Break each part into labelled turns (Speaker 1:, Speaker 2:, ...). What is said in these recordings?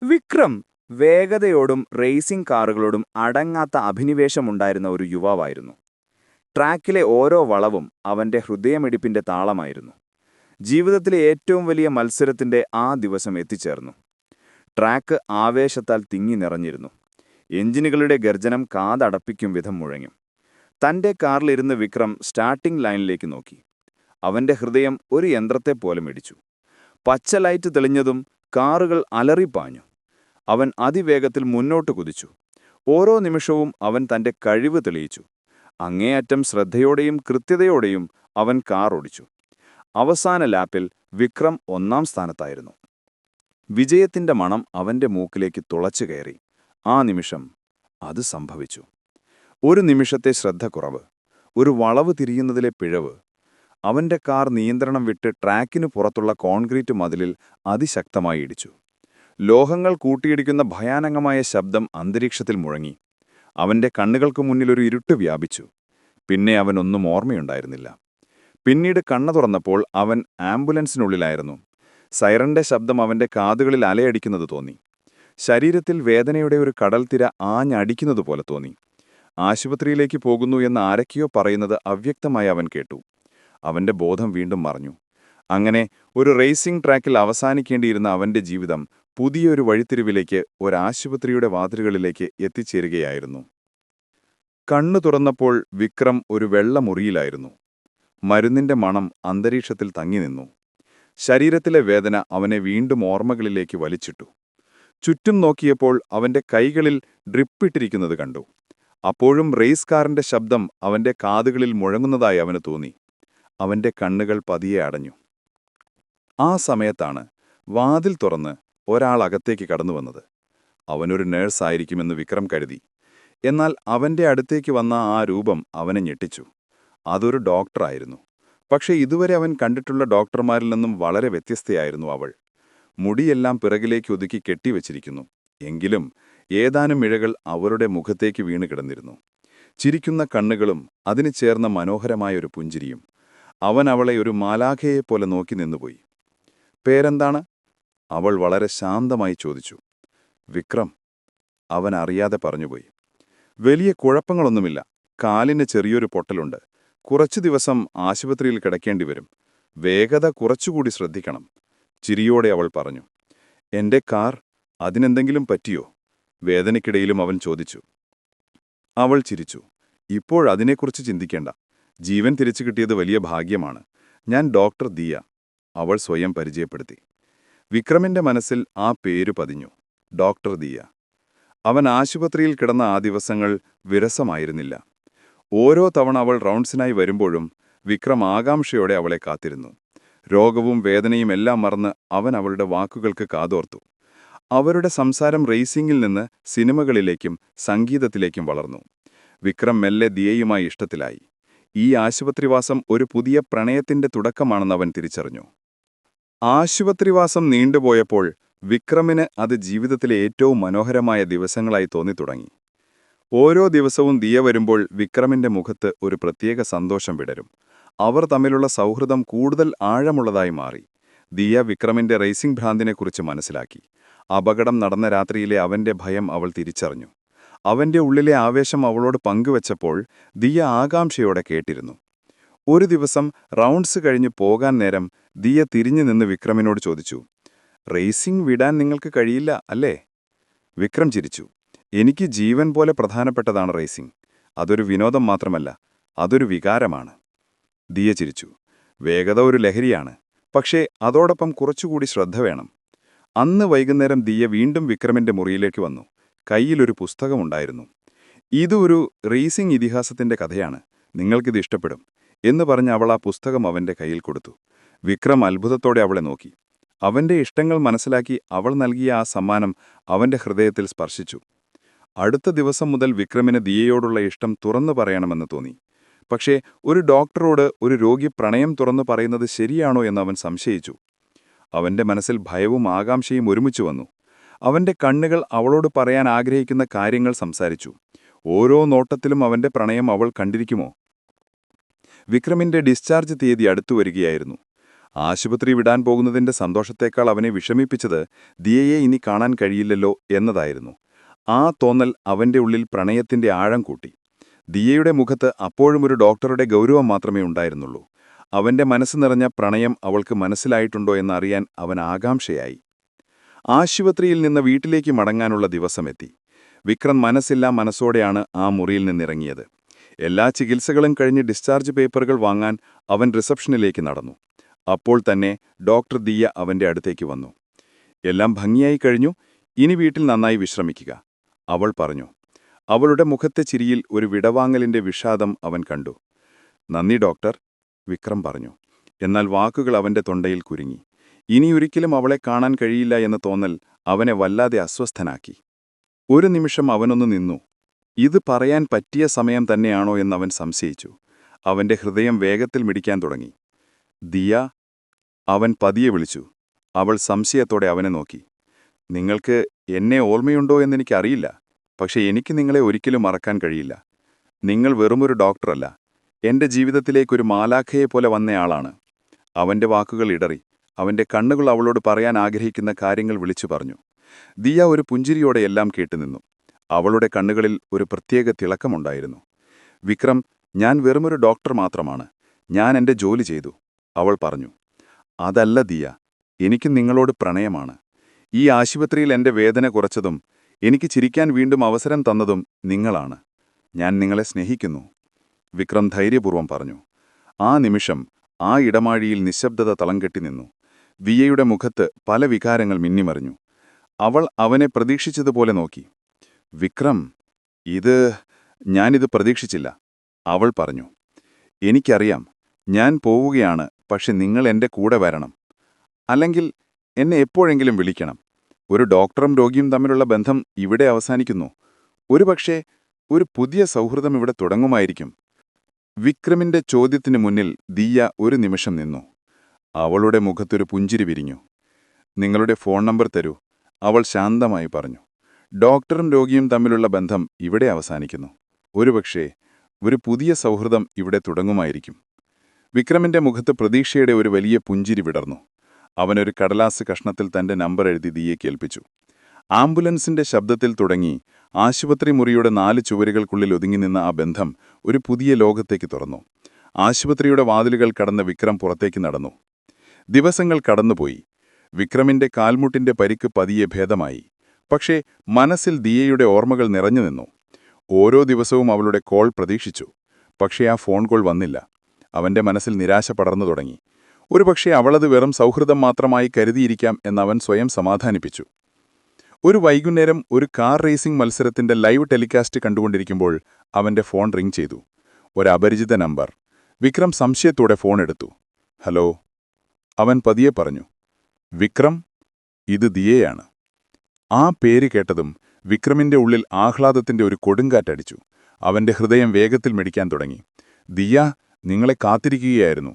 Speaker 1: Vikram വേഗതയോടും racing കാറുകളോടും അടങ്ങാത്ത അഭിനിവേശമുണ്ടായിരുന്ന ഒരു യുവാവായിരുന്നു. ട്രാക്കിലെ ഓരോ വളവും അവന്റെ ഹൃദയമിടിപ്പിന്റെ താളമായിരുന്നു. ജീവിതത്തിലെ ഏറ്റവും വലിയ മത്സരത്തിന്റെ ആ ദിവസം എത്തിച്ചേർന്നു. ട്രാക്ക് ആവേശത്താൽ തിങ്ങി നിറഞ്ഞിരുന്നു. എഞ്ചിനുകളുടെ ഗർജനം കാതടപ്പിക്കും വിധം മുഴങ്ങി. തന്റെ കാറിലിരുന്ന് വിക്രം സ്റ്റാർട്ടിംഗ് ലൈനിലേക്ക് നോക്കി. അവന്റെ ഹൃദയം ഒരു യന്ത്രത്തെപ്പോലെ മിടിച്ചു. പച്ച ലൈറ്റ് തെളിഞ്ഞതും കാറുകൾ അലറിപ്പാഞ്ഞു. അവൻ അതിവേഗത്തിൽ മുന്നോട്ട് കുതിച്ചു. ഓരോ നിമിഷവും അവൻ തന്റെ കഴിവ് തെളിയിച്ചു. അങ്ങേയറ്റം ശ്രദ്ധയോടെയും കൃത്യതയോടെയും അവൻ കാർ ഓടിച്ചു. അവസാന ലാപ്പിൽ വിക്രം 1-ാം സ്ഥാനത്തായിരുന്നു. വിജയത്തിന്റെ മണം അവന്റെ മൂക്കിലേക്ക് തുളച്ചു കയറി. ആ നിമിഷം അത് സംഭവിച്ചു. ഒരു നിമിഷത്തെ ശ്രദ്ധക്കുറവ്, ഒരു വളവ് തിരിയുന്നതിലെ പിഴവ്. അവന്റെ കാർ നിയന്ത്രണം വിട്ട് ട്രാക്കിനു പുറത്തുള്ള കോൺക്രീറ്റ് മതിലിൽ അതിശക്തമായി ഇടിച്ചു. ലോഹങ്ങൾ കൂട്ടിയിടിക്കുന്ന ഭയാനകമായ ശബ്ദം അന്തരീക്ഷത്തിൽ മുഴങ്ങി. അവന്റെ കണ്ണുകൾക്കു മുന്നിൽ ഒരു ഇരുട്ട് വ്യാപിച്ചു. പിന്നെ അവനൊന്നും ഓർമ്മയുണ്ടായിരുന്നില്ല. പിന്നീട് കണ്ണു തുറന്നപ്പോൾ അവൻ ആംബുലൻസിനുള്ളിലായിരുന്നു. സൈറന്റെ ശബ്ദം അവന്റെ കാതുകളിൽ അലയടിക്കുന്നത് തോന്നി. ശരീരത്തിൽ വേദനയുടെ ഒരു കടൽത്തിര ആഞ്ഞടിക്കുന്നതുപോലെ തോന്നി. ആശുപത്രിയിലേക്ക് പോകുന്നു എന്ന് ആരൊക്കെയോ പറയുന്നത് അവ്യക്തമായി അവൻ കേട്ടു. അവന്റെ ബോധം വീണ്ടും മറഞ്ഞു. അങ്ങനെ ഒരു റേസിംഗ് ട്രാക്കിൽ അവസാനിക്കേണ്ടിയിരുന്ന അവന്റെ ജീവിതം പുതിയൊരു വഴിത്തിരിവിലേക്ക്, ഒരാശുപത്രിയുടെ വാതിലുകളിലേക്ക് എത്തിച്ചേരുകയായിരുന്നു. കണ്ണു തുറന്നപ്പോൾ വിക്രം ഒരു വെള്ള മുറിയിലായിരുന്നു. മരുന്നിന്റെ മണം അന്തരീക്ഷത്തിൽ തങ്ങി നിന്നു. ശരീരത്തിലെ വേദന അവനെ വീണ്ടും ഓർമ്മകളിലേക്ക് വലിച്ചിട്ടു. ചുറ്റും നോക്കിയപ്പോൾ അവന്റെ കൈകളിൽ ഡ്രിപ്പിട്ടിരിക്കുന്നത് കണ്ടു. അപ്പോഴും റേസ് കാറിന്റെ ശബ്ദം അവന്റെ കാതുകളിൽ മുഴങ്ങുന്നതായി അവന് തോന്നി. അവന്റെ കണ്ണുകൾ പതിയെ അടഞ്ഞു. ആ സമയത്താണ് വാതിൽ തുറന്ന് ഒരാൾ അകത്തേക്ക് കടന്നുവന്നത്. അവനൊരു നേഴ്സായിരിക്കുമെന്ന് വിക്രം കരുതി. എന്നാൽ അവന്റെ അടുത്തേക്ക് വന്ന ആ രൂപം അവനെ ഞെട്ടിച്ചു. അതൊരു ഡോക്ടറായിരുന്നു. പക്ഷേ ഇതുവരെ അവൻ കണ്ടിട്ടുള്ള ഡോക്ടർമാരിൽ നിന്നും വളരെ വ്യത്യസ്തയായിരുന്നു അവൾ. മുടിയെല്ലാം പിറകിലേക്ക് ഒതുക്കി കെട്ടിവെച്ചിരിക്കുന്നു. എങ്കിലും ഏതാനും ഇഴകൾ അവരുടെ മുഖത്തേക്ക് വീണ് കിടന്നിരുന്നു. ചിരിക്കുന്ന കണ്ണുകളും അതിന് ചേർന്ന മനോഹരമായൊരു പുഞ്ചിരിയും. അവൻ അവളെ ഒരു മാലാഖയെപ്പോലെ നോക്കി നിന്നുപോയി. പേരെന്താണ്? അവൾ വളരെ ശാന്തമായി ചോദിച്ചു. വിക്രം, അവൻ അറിയാതെ പറഞ്ഞുപോയി. വലിയ കുഴപ്പങ്ങളൊന്നുമില്ല. കാലിന് ചെറിയൊരു പൊട്ടലുണ്ട്. കുറച്ചു ദിവസം ആശുപത്രിയിൽ കിടക്കേണ്ടി വരും. വേഗത കുറച്ചുകൂടി ശ്രദ്ധിക്കണം. ചിരിയോടെ അവൾ പറഞ്ഞു. എന്റെ കാർ, അതിനെന്തെങ്കിലും പറ്റിയോ? വേദനയ്ക്കിടയിലും അവൻ ചോദിച്ചു. അവൾ ചിരിച്ചു. ഇപ്പോഴതിനെക്കുറിച്ച് ചിന്തിക്കേണ്ട. ജീവൻ തിരിച്ചു കിട്ടിയത് വലിയ ഭാഗ്യമാണ്. ഞാൻ ഡോക്ടർ ദിയ, അവൾ സ്വയം പരിചയപ്പെടുത്തി. വിക്രമിന്റെ മനസ്സിൽ ആ പേര് പതിഞ്ഞു. ഡോക്ടർ ദിയ. അവൻ ആശുപത്രിയിൽ കിടന്ന ആ ദിവസങ്ങൾ വിരസമായിരുന്നില്ല. ഓരോ തവണ അവൾ റൗണ്ട്സിനായി വരുമ്പോഴും വിക്രം ആകാംക്ഷയോടെ അവളെ കാത്തിരുന്നു. രോഗവും വേദനയും എല്ലാം മറന്ന് അവൻ അവളുടെ വാക്കുകൾക്ക് കാതോർത്തു. അവരുടെ സംസാരം റേസിംഗിൽ നിന്ന് സിനിമകളിലേക്കും സംഗീതത്തിലേക്കും വളർന്നു. വിക്രം മെല്ലെ ദിയയുമായി ഇഷ്ടത്തിലായി. ഈ ആശുപത്രിവാസം ഒരു പുതിയ പ്രണയത്തിന്റെ തുടക്കമാണെന്ന് അവൻ തിരിച്ചറിഞ്ഞു. ആശുപത്രിവാസം നീണ്ടുപോയപ്പോൾ വിക്രമിന് അത് ജീവിതത്തിലെ ഏറ്റവും മനോഹരമായ ദിവസങ്ങളായി തോന്നിത്തുടങ്ങി. ഓരോ ദിവസവും ദിയ വരുമ്പോൾ വിക്രമിന്റെ മുഖത്ത് ഒരു പ്രത്യേക സന്തോഷം വിടരും. അവർ തമ്മിലുള്ള സൗഹൃദം കൂടുതൽ ആഴമുള്ളതായി മാറി. ദിയ വിക്രമിന്റെ റേസിംഗ് ഭ്രാന്തിനെക്കുറിച്ച് മനസ്സിലാക്കി. അപകടം നടന്ന രാത്രിയിലെ അവന്റെ ഭയം അവൾ തിരിച്ചറിഞ്ഞു. അവന്റെ ഉള്ളിലെ ആവേശം അവളോട് പങ്കുവച്ചപ്പോൾ ദിയ ആകാംക്ഷയോടെ കേട്ടിരുന്നു. ഒരു ദിവസം റൗണ്ട്സ് കഴിഞ്ഞ് പോകാൻ നേരം ദിയ തിരിഞ്ഞു നിന്ന് വിക്രമിനോട് ചോദിച്ചു. റേസിംഗ് വിടാൻ നിങ്ങൾക്ക് കഴിയില്ല അല്ലേ? വിക്രം ചിരിച്ചു. എനിക്ക് ജീവൻ പോലെ പ്രധാനപ്പെട്ടതാണ് റേസിംഗ്. അതൊരു വിനോദം മാത്രമല്ല, അതൊരു വികാരമാണ്. ദിയ ചിരിച്ചു. വേഗത ഒരു ലഹരിയാണ്. പക്ഷേ അതോടൊപ്പം കുറച്ചുകൂടി ശ്രദ്ധ വേണം. അന്ന് വൈകുന്നേരം ദിയ വീണ്ടും വിക്രമിന്റെ മുറിയിലേക്ക് വന്നു. കയ്യിലൊരു പുസ്തകമുണ്ടായിരുന്നു. ഇതൊരു റേസിംഗ് ഇതിഹാസത്തിന്റെ കഥയാണ്. നിങ്ങൾക്കിത് ഇഷ്ടപ്പെടും എന്ന് പറഞ്ഞ് അവൾ ആ പുസ്തകം അവന്റെ കയ്യിൽ കൊടുത്തു. വിക്രം അത്ഭുതത്തോടെ അവളെ നോക്കി. അവന്റെ ഇഷ്ടങ്ങൾ മനസ്സിലാക്കി അവൾ നൽകിയ ആ സമ്മാനം അവന്റെ ഹൃദയത്തിൽ സ്പർശിച്ചു. അടുത്ത ദിവസം മുതൽ വിക്രമിന് ദിയയോടുള്ള ഇഷ്ടം തുറന്നു പറയണമെന്ന് തോന്നി. പക്ഷേ ഒരു ഡോക്ടറോട് ഒരു രോഗി പ്രണയം തുറന്നു പറയുന്നത് ശരിയാണോ എന്ന് അവൻ സംശയിച്ചു. അവന്റെ മനസ്സിൽ ഭയവും ആകാംക്ഷയും ഒരുമിച്ചു വന്നു. അവന്റെ കണ്ണുകൾ അവളോട് പറയാൻ ആഗ്രഹിക്കുന്ന കാര്യങ്ങൾ സംസാരിച്ചു. ഓരോ നോട്ടത്തിലും അവന്റെ പ്രണയം അവൾ കണ്ടിരിക്കുമോ? വിക്രമിന്റെ ഡിസ്ചാർജ് തീയതി അടുത്തുവരികയായിരുന്നു.
Speaker 2: ആശുപത്രി വിടാൻ പോകുന്നതിന്റെ സന്തോഷത്തേക്കാൾ അവനെ വിഷമിപ്പിച്ചത് ദിയയെ ഇനി കാണാൻ കഴിയില്ലല്ലോ എന്നതായിരുന്നു. ആ തോന്നൽ അവന്റെ ഉള്ളിൽ പ്രണയത്തിന്റെ ആഴം കൂട്ടി. ദിയയുടെ മുഖത്ത് അപ്പോഴും ഒരു ഡോക്ടറുടെ ഗൗരവം മാത്രമേ ഉണ്ടായിരുന്നുള്ളൂ. അവന്റെ മനസ്സ് നിറഞ്ഞ പ്രണയം അവൾക്ക് മനസ്സിലായിട്ടുണ്ടോ എന്നറിയാൻ അവൻ ആകാംക്ഷയായി. ആശുപത്രിയിൽ നിന്ന് വീട്ടിലേക്ക് മടങ്ങാനുള്ള ദിവസമെത്തി. വിക്രം മനസ്സില്ലാ മനസ്സോടെയാണ് ആ മുറിയിൽ നിന്നിറങ്ങിയത്. എല്ലാ ചികിത്സകളും കഴിഞ്ഞ് ഡിസ്ചാർജ് പേപ്പറുകൾ വാങ്ങാൻ അവൻ റിസപ്ഷനിലേക്ക് നടന്നു. അപ്പോൾ തന്നെ ഡോക്ടർ ദിയ അവന്റെ അടുത്തേക്ക് വന്നു. എല്ലാം ഭംഗിയായി കഴിഞ്ഞു, ഇനി വീട്ടിൽ നന്നായി വിശ്രമിക്കുക, അവൾ പറഞ്ഞു. അവളുടെ മുഖത്തെ ചിരിയിൽ ഒരു വിടവാങ്ങലിന്റെ വിഷാദം അവൻ കണ്ടു. നന്ദി ഡോക്ടർ, വിക്രം പറഞ്ഞു. എന്നാൽ വാക്കുകൾ അവന്റെ തൊണ്ടയിൽ കുരുങ്ങി. ഇനിയൊരിക്കലും അവളെ കാണാൻ കഴിയില്ല എന്ന തോന്നൽ അവനെ വല്ലാതെ അസ്വസ്ഥനാക്കി. ഒരു നിമിഷം അവനൊന്നു നിന്നു. ഇത് പറയാൻ പറ്റിയ സമയം തന്നെയാണോ എന്നവൻ സംശയിച്ചു. അവന്റെ ഹൃദയം വേഗത്തിൽ മിടിക്കാൻ തുടങ്ങി. ദിയ, അവൻ പതിയെ വിളിച്ചു. അവൾ സംശയത്തോടെ അവനെ നോക്കി. നിങ്ങൾക്ക് എന്നെ ഓർമ്മയുണ്ടോ എന്നെനിക്കറിയില്ല, പക്ഷെ എനിക്ക് നിങ്ങളെ ഒരിക്കലും മറക്കാൻ കഴിയില്ല. നിങ്ങൾ വെറുമൊരു ഡോക്ടറല്ല, എന്റെ ജീവിതത്തിലേക്കൊരു മാലാഖയെപ്പോലെ വന്നയാളാണ്. അവന്റെ വാക്കുകൾ ഇടറി. അവന്റെ കണ്ണുകൾ അവളോട് പറയാൻ ആഗ്രഹിക്കുന്ന കാര്യങ്ങൾ വിളിച്ചു പറഞ്ഞു. ദിയ ഒരു പുഞ്ചിരിയോടെ എല്ലാം കേട്ടുനിന്നു. അവളുടെ കണ്ണുകളിൽ ഒരു പ്രത്യേക തിളക്കമുണ്ടായിരുന്നു. വിക്രം, ഞാൻ വെറുമൊരു ഡോക്ടർ മാത്രമാണ്. ഞാൻ എന്റെ ജോലി ചെയ്തു, അവൾ പറഞ്ഞു. അതല്ല ദിയ, എനിക്ക് നിങ്ങളോട് പ്രണയമാണ്. ഈ ആശുപത്രിയിൽ എന്റെ വേദന കുറച്ചതും എനിക്ക് ചിരിക്കാൻ വീണ്ടും അവസരം തന്നതും നിങ്ങളാണ്. ഞാൻ നിങ്ങളെ സ്നേഹിക്കുന്നു, വിക്രം ധൈര്യപൂർവ്വം പറഞ്ഞു. ആ നിമിഷം ആ ഇടമാഴിയിൽ നിശബ്ദത തളംകെട്ടി നിന്നു. ദിയയുടെ മുഖത്ത് പല വികാരങ്ങൾ മിന്നിമറിഞ്ഞു. അവൾ അവനെ പ്രതീക്ഷിച്ചതുപോലെ നോക്കി. വിക്രം, ഞാനിത് പ്രതീക്ഷിച്ചില്ല, അവൾ പറഞ്ഞു. എനിക്കറിയാം, ഞാൻ പോവുകയാണ്, പക്ഷെ നിങ്ങൾ എന്റെ കൂടെ വരണം. അല്ലെങ്കിൽ എന്നെ എപ്പോഴെങ്കിലും വിളിക്കണം. ഒരു ഡോക്ടറും രോഗിയും തമ്മിലുള്ള ബന്ധം ഇവിടെ അവസാനിക്കുന്നു. ഒരുപക്ഷേ ഒരു പുതിയ സൗഹൃദം ഇവിടെ തുടങ്ങുമായിരിക്കും. വിക്രമിന്റെ ചോദ്യത്തിനു മുന്നിൽ ദിയ ഒരു നിമിഷം നിന്നു. അവളുടെ മുഖത്തൊരു പുഞ്ചിരി വിരിഞ്ഞു. നിങ്ങളുടെ ഫോൺ നമ്പർ തരൂ, അവൾ ശാന്തമായി പറഞ്ഞു. ഡോക്ടറും രോഗിയും തമ്മിലുള്ള ബന്ധം ഇവിടെ അവസാനിക്കുന്നു. ഒരുപക്ഷേ ഒരു പുതിയ സൗഹൃദം ഇവിടെ തുടങ്ങുമായിരിക്കും. വിക്രമിന്റെ മുഖത്ത് പ്രതീക്ഷയുടെ ഒരു വലിയ പുഞ്ചിരി വിടർന്നു. അവനൊരു കടലാസ് കഷ്ണത്തിൽ തന്റെ നമ്പർ എഴുതി ദിയെ കേൾപ്പിച്ചു. ആംബുലൻസിന്റെ ശബ്ദത്തിൽ തുടങ്ങി ആശുപത്രി മുറിയുടെ 4 ചുവരുകൾക്കുള്ളിൽ ഒതുങ്ങി നിന്ന ആ ബന്ധം ഒരു പുതിയ ലോകത്തേക്ക് തുറന്നു. ആശുപത്രിയുടെ വാതിലുകൾ കടന്ന് വിക്രം പുറത്തേക്ക് നടന്നു. ദിവസങ്ങൾ കടന്നുപോയി. വിക്രമിന്റെ കാൽമുട്ടിന്റെ പരിക്ക് പതിയെ ഭേദമായി. പക്ഷേ മനസ്സിൽ ദിയയുടെ ഓർമ്മകൾ നിറഞ്ഞുനിന്നു. ഓരോ ദിവസവും അവളുടെ കോൾ പ്രതീക്ഷിച്ചു. പക്ഷേ ആ ഫോൺ കോൾ വന്നില്ല. അവന്റെ മനസ്സിൽ നിരാശ പടർന്നു തുടങ്ങി. ഒരുപക്ഷെ അവളത് വെറും സൗഹൃദം മാത്രമായി കരുതിയിരിക്കാം എന്നവൻ സ്വയം സമാധാനിപ്പിച്ചു. ഒരു വൈകുന്നേരം ഒരു കാർ റേസിംഗ് മത്സരത്തിന്റെ ലൈവ് ടെലികാസ്റ്റ് കണ്ടുകൊണ്ടിരിക്കുമ്പോൾ അവന്റെ ഫോൺ റിംഗ് ചെയ്തു. ഒരു അപരിചിത നമ്പർ. വിക്രം സംശയത്തോടെ ഫോൺ എടുത്തു. ഹലോ, അവൻ പതിയെ പറഞ്ഞു. വിക്രം, ഇത് ദിയയാണ്. ആ പേര് കേട്ടതും വിക്രമിന്റെ ഉള്ളിൽ ആഹ്ലാദത്തിന്റെ ഒരു കൊടുങ്കാറ്റടിച്ചു. അവന്റെ ഹൃദയം വേഗത്തിൽ മിടിക്കാൻ തുടങ്ങി. ദിയ, നിങ്ങളെ കാത്തിരിക്കുകയായിരുന്നു.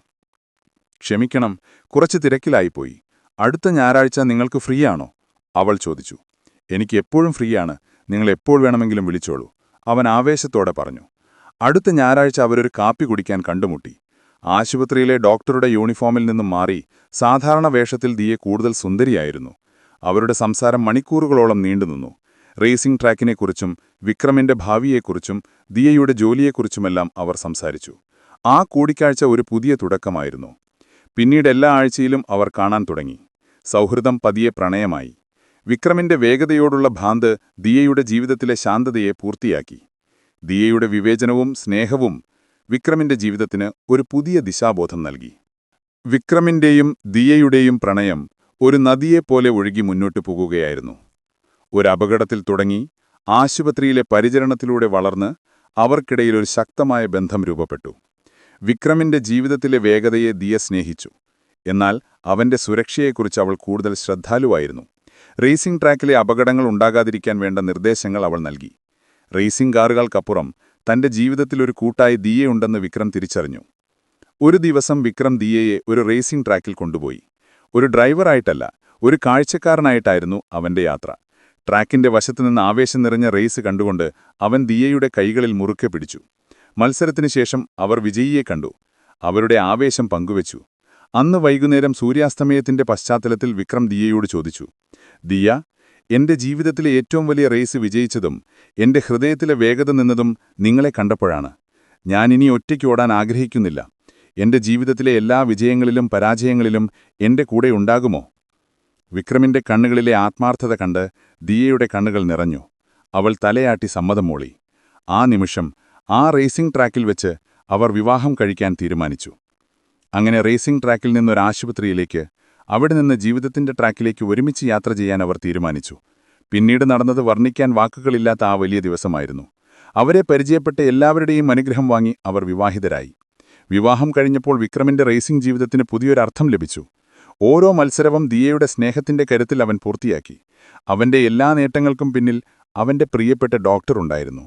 Speaker 2: ക്ഷമിക്കണം, കുറച്ച് തിരക്കിലായിപ്പോയി. അടുത്ത ഞായറാഴ്ച നിങ്ങൾക്ക് ഫ്രീ ആണോ, അവൾ ചോദിച്ചു. എനിക്ക് എപ്പോഴും ഫ്രീയാണ്, നിങ്ങൾ എപ്പോൾ വേണമെങ്കിലും വിളിച്ചോളൂ, അവൻ ആവേശത്തോടെ പറഞ്ഞു. അടുത്ത ഞായറാഴ്ച അവരൊരു കാപ്പി കുടിക്കാൻ കണ്ടുമുട്ടി. ആശുപത്രിയിലെ ഡോക്ടറുടെ യൂണിഫോമിൽ നിന്നും മാറി സാധാരണ വേഷത്തിൽ ദിയെ കൂടുതൽ സുന്ദരിയായിരുന്നു. അവരുടെ സംസാരം മണിക്കൂറുകളോളം നീണ്ടുനിന്നു. റേസിംഗ് ട്രാക്കിനെക്കുറിച്ചും വിക്രമിന്റെ ഭാവിയെക്കുറിച്ചും ദിയയുടെ ജോലിയെക്കുറിച്ചുമെല്ലാം അവർ സംസാരിച്ചു. ആ കൂടിക്കാഴ്ച ഒരു പുതിയ തുടക്കമായിരുന്നു. പിന്നീട് എല്ലാ ആഴ്ചയിലും അവർ കാണാൻ തുടങ്ങി. സൗഹൃദം പതിയെ പ്രണയമായി. വിക്രമിന്റെ വേഗതയോടുള്ള ഭ്രാന്ത് ദിയയുടെ ജീവിതത്തിലെ ശാന്തതയെ പൂർത്തിയാക്കി. ദിയയുടെ വിവേചനവും സ്നേഹവും വിക്രമിന്റെ ജീവിതത്തിന് ഒരു പുതിയ ദിശാബോധം നൽകി. വിക്രമിന്റെയും ദിയയുടെയും പ്രണയം ഒരു നദിയെപ്പോലെ ഒഴുകി മുന്നോട്ടു പോകുകയായിരുന്നു. ഒരു അപകടത്തിൽ തുടങ്ങി ആശുപത്രിയിലെ പരിചരണത്തിലൂടെ വളർന്ന് അവർക്കിടയിൽ ഒരു ശക്തമായ ബന്ധം രൂപപ്പെട്ടു. വിക്രമിന്റെ ജീവിതത്തിലെ വേഗതയെ ദിയ സ്നേഹിച്ചു. എന്നാൽ അവന്റെ സുരക്ഷയെക്കുറിച്ച് അവൾ കൂടുതൽ ശ്രദ്ധാലുവായിരുന്നു. റേസിംഗ് ട്രാക്കിലെ അപകടങ്ങൾ ഉണ്ടാകാതിരിക്കാൻ വേണ്ട നിർദ്ദേശങ്ങൾ അവൾ നൽകി. റേസിംഗ് കാറുകൾക്കപ്പുറം തന്റെ ജീവിതത്തിലൊരു കൂട്ടായി ദിയയുണ്ടെന്ന് വിക്രം തിരിച്ചറിഞ്ഞു. ഒരു ദിവസം വിക്രം ദിയയെ ഒരു റേസിംഗ് ട്രാക്കിൽ കൊണ്ടുപോയി. ഒരു ഡ്രൈവറായിട്ടല്ല, ഒരു കാഴ്ചക്കാരനായിട്ടായിരുന്നു അവന്റെ യാത്ര. ട്രാക്കിന്റെ വശത്തുനിന്ന് ആവേശം നിറഞ്ഞ റേസ് കണ്ടുകൊണ്ട് അവൻ ദിയയുടെ കൈകളിൽ മുറുക്കെ പിടിച്ചു. മത്സരത്തിനു ശേഷം അവർ വിജയിയെ കണ്ടു. അവരുടെ ആവേശം പങ്കുവച്ചു. അന്ന് വൈകുന്നേരം സൂര്യാസ്തമയത്തിന്റെ പശ്ചാത്തലത്തിൽ വിക്രം ദിയയോട് ചോദിച്ചു, ദിയ, എന്റെ ജീവിതത്തിലെ ഏറ്റവും വലിയ റേസ് വിജയിച്ചതും എന്റെ ഹൃദയത്തിലെ വേഗത നിന്നതും നിങ്ങളെ കണ്ടപ്പോഴാണ്. ഞാനിനി ഒറ്റയ്ക്ക് ഓടാൻ ആഗ്രഹിക്കുന്നില്ല. എന്റെ ജീവിതത്തിലെ എല്ലാ വിജയങ്ങളിലും പരാജയങ്ങളിലും എന്റെ കൂടെ ഉണ്ടാകുമോ? വിക്രമിന്റെ കണ്ണുകളിലെ ആത്മാർത്ഥത കണ്ട് ദിയയുടെ കണ്ണുകൾ നിറഞ്ഞു. അവൾ തലയാട്ടി സമ്മതം മൂളി. ആ നിമിഷം ആ റേസിംഗ് ട്രാക്കിൽ വെച്ച് അവർ വിവാഹം കഴിക്കാൻ തീരുമാനിച്ചു. അങ്ങനെ റേസിംഗ് ട്രാക്കിൽ നിന്നൊരാശുപത്രിയിലേക്ക്, അവിടെ നിന്ന് ജീവിതത്തിന്റെ ട്രാക്കിലേക്ക് ഒരുമിച്ച് യാത്ര ചെയ്യാൻ അവർ തീരുമാനിച്ചു. പിന്നീട് നടന്നത് വർണ്ണിക്കാൻ വാക്കുകളില്ലാത്ത ആ വലിയ ദിവസമായിരുന്നു. അവരെ പരിചയപ്പെട്ട എല്ലാവരുടെയും അനുഗ്രഹം വാങ്ങി അവർ വിവാഹിതരായി. വിവാഹം കഴിഞ്ഞപ്പോൾ വിക്രമിന്റെ റേസിംഗ് ജീവിതത്തിന് പുതിയൊരർത്ഥം ലഭിച്ചു. ഓരോ മത്സരവും ദിയയുടെ സ്നേഹത്തിന്റെ കരുത്തിൽ അവൻ പൂർത്തിയാക്കി. അവന്റെ എല്ലാ നേട്ടങ്ങൾക്കും പിന്നിൽ അവന്റെ പ്രിയപ്പെട്ട ഡോക്ടർ ഉണ്ടായിരുന്നു.